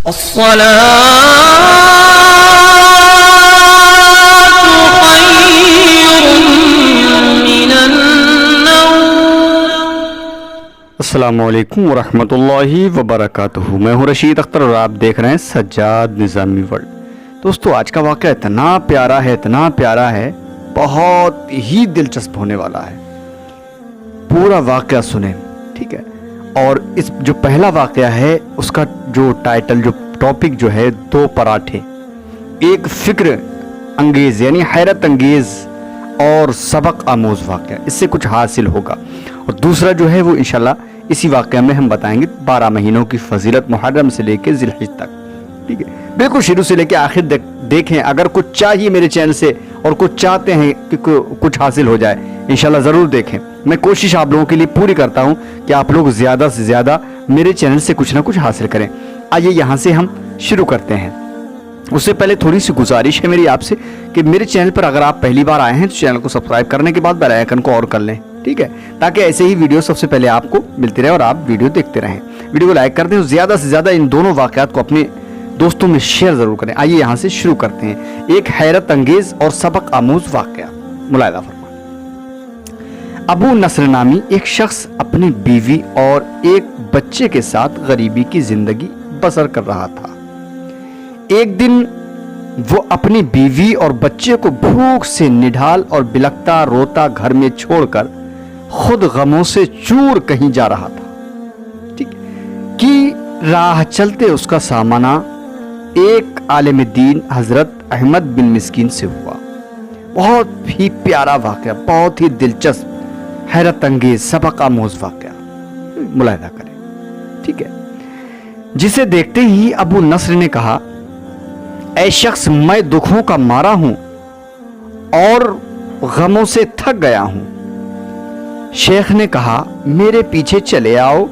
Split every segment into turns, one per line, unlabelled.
السلام علیکم ورحمۃ اللہ وبرکاتہ. میں ہوں رشید اختر اور آپ دیکھ رہے ہیں سجاد نظامی ورلڈ. دوستو آج کا واقعہ اتنا پیارا ہے بہت ہی دلچسپ ہونے والا ہے. پورا واقعہ سنیں, ٹھیک ہے؟ اور اس جو پہلا واقعہ ہے اس کا جو ٹائٹل, جو ٹاپک جو ہے, 2 پراٹھے. ایک فکر انگیز یعنی حیرت انگیز اور سبق آموز واقعہ, اس سے کچھ حاصل ہوگا. اور دوسرا جو ہے وہ انشاءاللہ اسی واقعہ میں ہم بتائیں گے 12 مہینوں کی فضیلت, محرم سے لے کے ذی الحج تک. ٹھیک ہے, بالکل شروع سے لے کے آخر دیکھیں. اگر کچھ چاہیے میرے چینل سے اور کچھ چاہتے ہیں کہ کچھ حاصل ہو جائے, انشاءاللہ ضرور دیکھیں. میں کوشش آپ لوگوں کے لیے پوری کرتا ہوں کہ آپ لوگ زیادہ سے زیادہ میرے چینل سے کچھ نہ کچھ حاصل کریں. آئیے یہاں سے ہم شروع کرتے ہیں. اس سے پہلے تھوڑی سی گزارش ہے میری آپ سے کہ میرے چینل پر اگر آپ پہلی بار آئے ہیں تو چینل کو سبسکرائب کرنے کے بعد بیل آئیکن کو اور کر لیں, ٹھیک ہے, تاکہ ایسے ہی ویڈیو سب سے پہلے آپ کو ملتی رہے اور آپ ویڈیو دیکھتے رہیں. ویڈیو کو لائک کر دیں اور زیادہ سے زیادہ ان دونوں واقعات کو اپنے دوستوں میں شیئر ضرور کریں. آئیے یہاں سے شروع کرتے ہیں. ایک حیرت انگیز اور سبق آموز واقعہ, ملاحظہ فرمائیں. ابو نصر نامی ایک شخص اپنی بیوی اور ایک بچے کے ساتھ غریبی کی زندگی بسر کر رہا تھا. ایک دن وہ اپنی بیوی اور بچے کو بھوک سے نڈھال اور بلکتا روتا گھر میں چھوڑ کر خود غموں سے چور کہیں جا رہا تھا. ٹھیک کی راہ چلتے اس کا سامنا ایک عالم دین حضرت احمد بن مسکین سے ہوا. بہت ہی پیارا واقعہ, بہت ہی دلچسپ, حیرت انگیز, سبق آموز واقعہ, ملاحظہ کریں. ٹھیک ہے, جسے دیکھتے ہی ابو نصر نے کہا, اے شخص, میں دکھوں کا مارا ہوں اور غموں سے تھک گیا ہوں. شیخ نے کہا, میرے پیچھے چلے آؤ,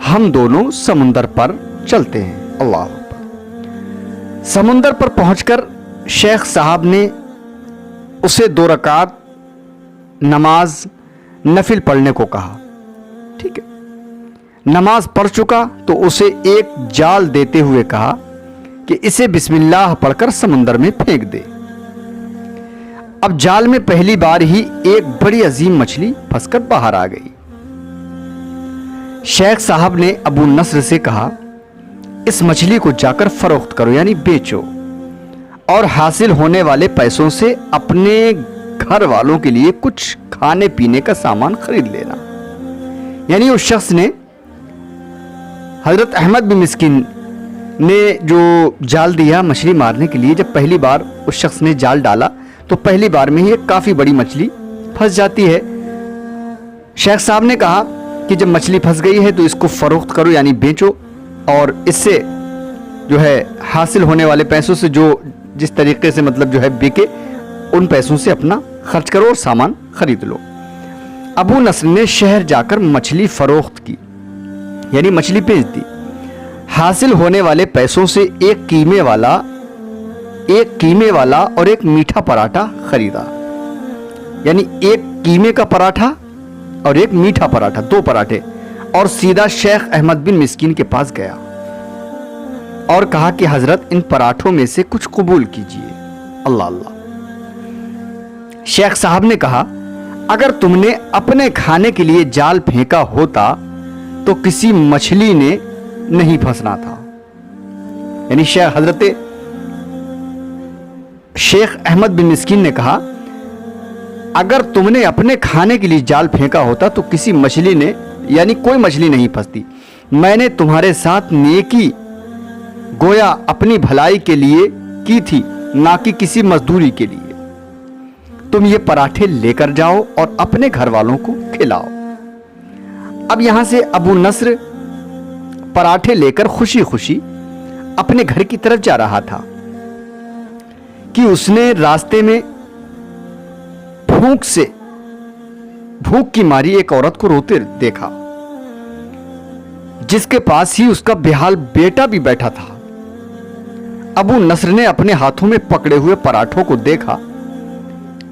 ہم دونوں سمندر پر چلتے ہیں. اللہ اکبر. سمندر پر پہنچ کر شیخ صاحب نے اسے 2 رکعت نماز نفل پڑھنے کو کہا. ٹھیک ہے, نماز پڑھ چکا تو اسے ایک جال دیتے ہوئے کہا کہ اسے بسم اللہ پڑھ کر سمندر میں پھینک دے. اب جال میں پہلی بار ہی ایک بڑی عظیم مچھلی پھنس کر باہر آ گئی. شیخ صاحب نے ابو نصر سے کہا, اس مچھلی کو جا کر فروخت کرو یعنی بیچو, اور حاصل ہونے والے پیسوں سے اپنے گھر والوں کے لیے کچھ کھانے پینے کا سامان خرید لینا. یعنی اس شخص نے, حضرت احمد بن مسکین نے جو جال دیا مچھلی مارنے کے لیے, جب پہلی بار اس شخص نے جال ڈالا تو پہلی بار میں ہی ایک کافی بڑی مچھلی پھنس جاتی ہے. شیخ صاحب نے کہا کہ جب مچھلی پھنس گئی ہے تو اس کو فروخت کرو یعنی بیچو, اور اس سے جو ہے حاصل ہونے والے پیسوں سے جو جس طریقے سے مطلب جو ہے بکے, ان پیسوں سے اپنا خرچ کرو اور سامان خرید لو. ابو نصر نے شہر جا کر مچھلی فروخت کی یعنی مچھلی بیچ دی. حاصل ہونے والے پیسوں سے ایک قیمے والا اور ایک میٹھا پراٹھا خریدا. یعنی ایک قیمے کا پراٹھا اور ایک میٹھا پراٹھا, 2 پراٹھے, اور سیدھا شیخ احمد بن مسکین کے پاس گیا اور کہا کہ حضرت ان پراٹھوں میں سے کچھ قبول کیجئے. اللہ اللہ. شیخ صاحب نے کہا, اگر تم نے اپنے کھانے کے لیے جال پھینکا ہوتا تو کسی مچھلی نے نہیں پھنسنا تھا. یعنی حضرت شیخ احمد بن مسکین نے کہا, اگر تم نے اپنے کھانے کے لیے جال پھینکا ہوتا تو کسی مچھلی نے یعنی کوئی مچھلی نہیں پھنستی. میں نے تمہارے ساتھ نیکی گویا اپنی بھلائی کے لیے کی تھی, نہ کہ کسی مزدوری کے لیے. تم یہ پراٹھے لے کر جاؤ اور اپنے گھر والوں کو کھلاؤ. اب یہاں سے ابو نصر پراٹھے لے کر خوشی خوشی اپنے گھر کی طرف جا رہا تھا کہ اس نے راستے میں بھوک کی ماری ایک عورت کو روتے دیکھا, جس کے پاس ہی اس کا بےحال بیٹا بھی بیٹھا تھا. ابو نصر نے اپنے ہاتھوں میں پکڑے ہوئے پراٹھوں کو دیکھا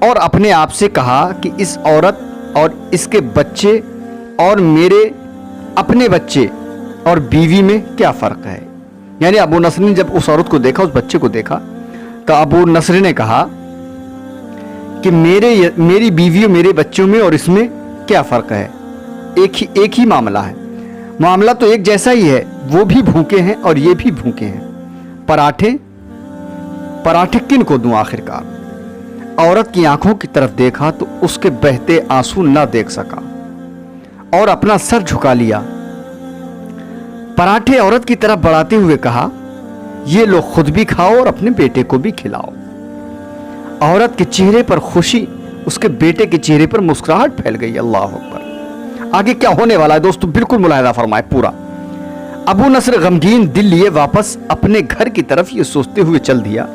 اور اپنے آپ سے کہا کہ اس عورت اور اس کے بچے اور میرے اپنے بچے اور بیوی میں کیا فرق ہے. یعنی ابو نصر نے جب اس عورت کو دیکھا، اس بچے کو دیکھا، تو ابو نصر نے کہا کہ میری بیوی اور میرے بچوں میں اور اس میں کیا فرق ہے؟ ایک ہی معاملہ ہے، معاملہ تو ایک جیسا ہی ہے، وہ بھی بھوکے ہیں اور یہ بھی بھوکے ہیں، پراٹھے کن کو دوں آخرکار؟ عورت کی آنکھوں کی طرف دیکھا تو اس کے بہتے آنسو نہ دیکھ سکا اور اپنا سر جھکا لیا۔ پراٹھے عورت کی طرف بڑھاتے ہوئے کہا، یہ لو خود بھی کھاؤ اور اپنے بیٹے کو بھی کھلاؤ۔ عورت کے چہرے پر خوشی، اس کے بیٹے کے چہرے پر مسکراہٹ پھیل گئی۔ اللہ اکبر! آگے کیا ہونے والا ہے دوستو بالکل ملاحظہ فرمائے پورا۔ ابو نصر غمگین دل لیے واپس اپنے گھر کی طرف یہ سوچتے ہوئے چل دیا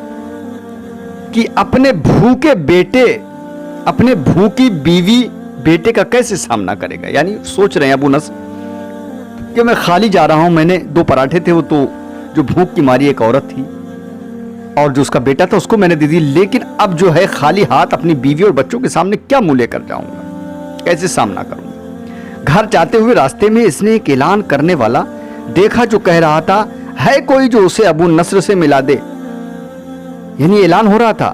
کہ اپنے بھوکے بیٹے، اپنے بھوکی بیوی بیٹے کا کیسے سامنا کرے گا۔ یعنی سوچ رہے ہیں ابو نصر کہ میں خالی جا رہا ہوں، میں نے 2 پراٹھے تھے، وہ تو جو بھوک کی ماری ایک عورت تھی اور جو اس کا بیٹا تھا اس کو میں نے دے دی، لیکن اب جو ہے خالی ہاتھ اپنی بیوی اور بچوں کے سامنے کیا منہ لے کر جاؤں گا، کیسے سامنا کروں گا۔ گھر جاتے ہوئے راستے میں اس نے ایک اعلان کرنے والا دیکھا جو کہہ رہا تھا، ہے کوئی جو اسے ابو نصر سے ملا دے۔ یعنی اعلان ہو رہا تھا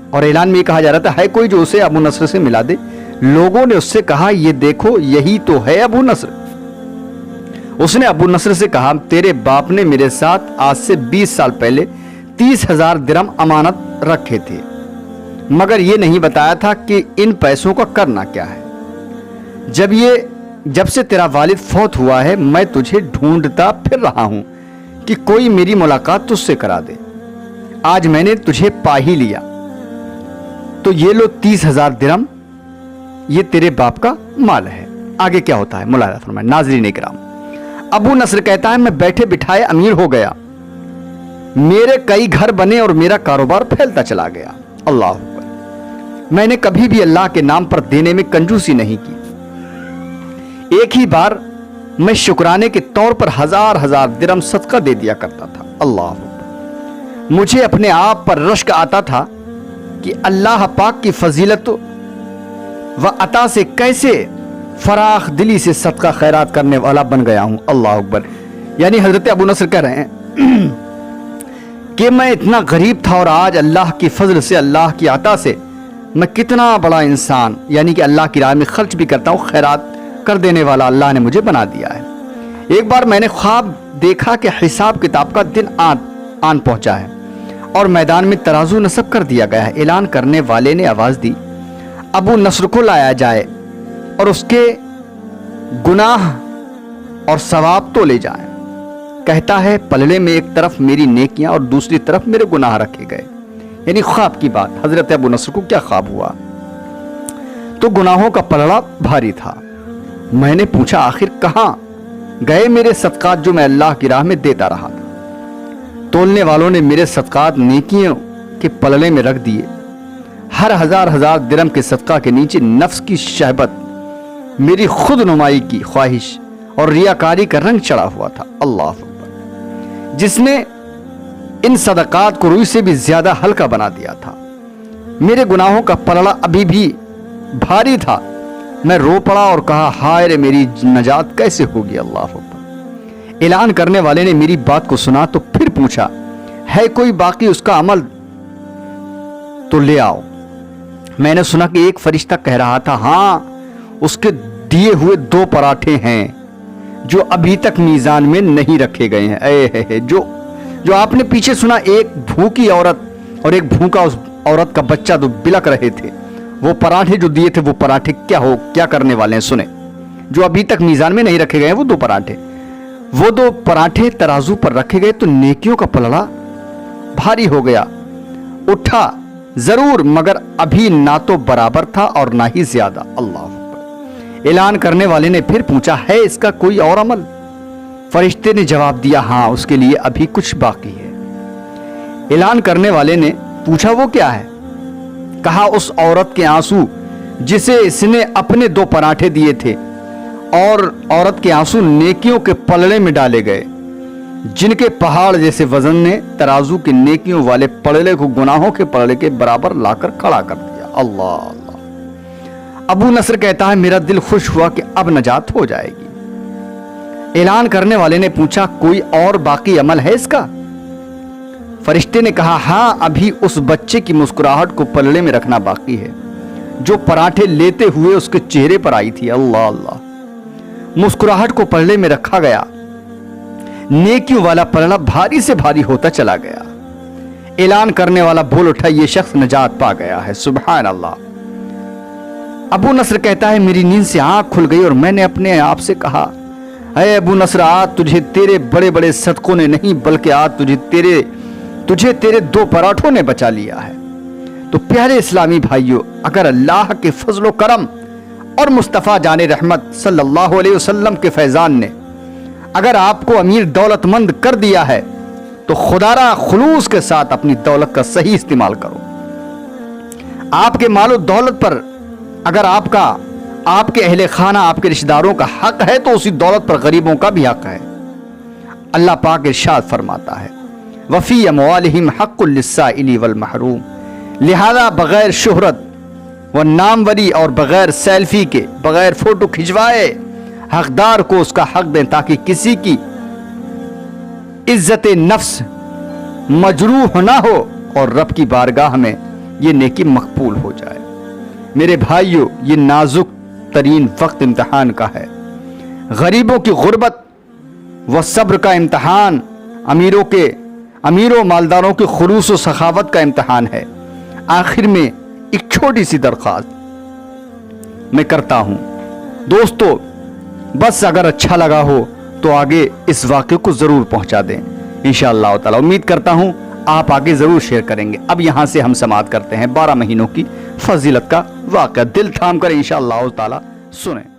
اور اعلان میں یہ کہا جا رہا تھا، ہے کوئی جو اسے ابو نصر سے ملا دے۔ لوگوں نے اس سے کہا، یہ دیکھو یہی تو ہے ابو نصر۔ اس نے ابو نصر سے کہا، تیرے باپ نے میرے ساتھ آج سے 20 سال پہلے 30,000 درہم امانت رکھے تھے، مگر یہ نہیں بتایا تھا کہ ان پیسوں کا کرنا کیا ہے۔ جب سے تیرا والد فوت ہوا ہے میں تجھے ڈھونڈتا پھر رہا ہوں کہ کوئی میری ملاقات تجھ سے کرا دے۔ آج میں نے تجھے پا ہی لیا، تو یہ لو 30,000 درہم، یہ تیرے باپ کا مال ہے۔ آگے کیا ہوتا ہے ملاحظہ فرمائیں ناظرین کرام۔ ابو نصر کہتا ہے، میں بیٹھے بٹھائے امیر ہو گیا، میرے کئی گھر بنے اور میرا کاروبار پھیلتا چلا گیا۔ اللہ اکبر! میں نے کبھی بھی اللہ کے نام پر دینے میں کنجوسی نہیں کی۔ ایک ہی بار میں شکرانے کے طور پر 1000 درہم صدقہ دے دیا کرتا تھا۔ اللہ اکبر! مجھے اپنے آپ پر رشک آتا تھا کہ اللہ پاک کی فضیلت و عطا سے کیسے فراخ دلی سے صدقہ خیرات کرنے والا بن گیا ہوں۔ اللہ اکبر! یعنی حضرت ابو نصر کہہ رہے ہیں کہ میں اتنا غریب تھا اور آج اللہ کی فضل سے، اللہ کی عطا سے میں کتنا بڑا انسان، یعنی کہ اللہ کی راہ میں خرچ بھی کرتا ہوں، خیرات کر دینے والا اللہ نے مجھے بنا دیا ہے۔ ایک بار میں نے خواب دیکھا کہ حساب کتاب کا دن آن پہنچا ہے اور میدان میں ترازو نصب کر دیا گیا ہے۔ اعلان کرنے والے نے آواز دی، ابو نصر کو لایا جائے اور اس کے گناہ اور ثواب تو لے جائیں۔ کہتا ہے پلڑے میں ایک طرف میری نیکیاں اور دوسری طرف میرے گناہ رکھے گئے۔ یعنی خواب کی بات، حضرت ابو نصر کو کیا خواب ہوا؟ تو گناہوں کا پلڑا بھاری تھا۔ میں نے پوچھا، آخر کہاں گئے میرے صدقات جو میں اللہ کی راہ میں دیتا رہا تھا؟ تولنے والوں نے میرے صدقات نیکیوں کے پلڑے میں رکھ دیے۔ ہر 1000 درہم کے صدقہ کے نیچے نفس کی شہبت، میری خود نمائی کی خواہش اور ریاکاری کا رنگ چڑھا ہوا تھا۔ اللہ اکبر! جس نے ان صدقات کو روئی سے بھی زیادہ ہلکا بنا دیا تھا۔ میرے گناہوں کا پلڑا ابھی بھی بھاری تھا۔ میں رو پڑا اور کہا، ہائے رے میری نجات کیسے ہوگی؟ اللہ اکبر! اعلان کرنے والے نے میری بات کو سنا تو پھر پوچھا، ہے کوئی باقی اس کا عمل تو لے آؤ۔ میں نے سنا کہ ایک فرشتہ کہہ رہا تھا، ہاں اس کے دیے ہوئے 2 پراٹھے ہیں جو ابھی تک میزان میں نہیں رکھے گئے ہیں۔ جو آپ نے پیچھے سنا، ایک بھوکی عورت اور ایک بھوکا اس عورت کا بچہ جو بلک رہے تھے، وہ پراٹھے جو دیے تھے وہ پراٹھے کیا کرنے والے ہیں سنیں۔ جو ابھی تک میزان میں نہیں رکھے گئے ہیں وہ 2 پراٹھے، وہ 2 پراٹھے ترازو پر رکھے گئے تو نیکیوں کا پلڑا بھاری ہو گیا، اٹھا ضرور مگر ابھی نہ تو برابر تھا اور نہ ہی زیادہ۔ اللہ اکبر! اعلان کرنے والے نے پھر پوچھا، ہے اس کا کوئی اور عمل؟ فرشتے نے جواب دیا، ہاں اس کے لیے ابھی کچھ باقی ہے۔ اعلان کرنے والے نے پوچھا، وہ کیا ہے؟ کہا، اس عورت کے آنسو جسے اس نے اپنے 2 پراٹھے دیے تھے، اور عورت کے آنسو نیکیوں کے پلڑے میں ڈالے گئے، جن کے پہاڑ جیسے وزن نے ترازو کے نیکیوں والے پلڑے کو گناہوں کے پلڑے کے برابر لا کر کھڑا کر دیا۔ اللہ اللہ! ابو نصر کہتا ہے، میرا دل خوش ہوا کہ اب نجات ہو جائے گی، اعلان کرنے والے نے پوچھا کوئی اور باقی عمل ہے اس کا؟ فرشتے نے کہا ہاں ابھی اس بچے کی مسکراہٹ کو پلڑے میں رکھنا باقی ہے جو پراٹھے لیتے ہوئے اس کے چہرے پر آئی تھی۔ اللہ اللہ، مسکراہٹ کو پلڑے میں رکھا گیا، نیکیوں والا پلڑا بھاری سے بھاری ہوتا چلا گیا۔ اعلان کرنے والا بول اٹھا یہ شخص نجات پا گیا ہے۔ سبحان اللہ۔ ابو نصر کہتا ہے میری نیند سے آنکھ کھل گئی اور میں نے اپنے آپ سے کہا اے ابو نصر آج تجھے تیرے بڑے بڑے صدقوں نے نہیں بلکہ آج تجھے تیرے 2 پراٹھوں نے بچا لیا ہے۔ تو پیارے اسلامی بھائیوں، اگر اللہ کے فضل و کرم اور مصطفیٰ جان رحمت صلی اللہ علیہ وسلم کے فیضان نے اگر آپ کو امیر دولت مند کر دیا ہے تو خدا را خلوص کے ساتھ اپنی دولت کا صحیح استعمال کرو۔ آپ کے مال و دولت پر اگر آپ کے اہل خانہ آپ کے رشتہ داروں کا حق ہے تو اسی دولت پر غریبوں کا بھی حق ہے۔ اللہ پاک ارشاد فرماتا ہے وفی اموالہم حق للسائل والمحروم، لہذا بغیر شہرت و ناموری اور بغیر سیلفی کے، بغیر فوٹو کھنچوائے حقدار کو اس کا حق دیں تاکہ کسی کی عزت نفس مجروح نہ ہو اور رب کی بارگاہ میں یہ نیکی مقبول ہو جائے۔ میرے بھائیوں، یہ نازک ترین وقت امتحان کا ہے، غریبوں کی غربت و صبر کا امتحان، امیروں مالداروں کے خلوص و سخاوت کا امتحان ہے۔ آخر میں ایک چھوٹی سی درخواست میں کرتا ہوں دوستو، بس اگر اچھا لگا ہو تو آگے اس واقعے کو ضرور پہنچا دیں۔ انشاءاللہ تعالی امید کرتا ہوں آپ آگے ضرور شیئر کریں گے۔ اب یہاں سے ہم سماعت کرتے ہیں 12 مہینوں کی فضیلت کا واقعہ، دل تھام کر انشاءاللہ تعالی سنیں۔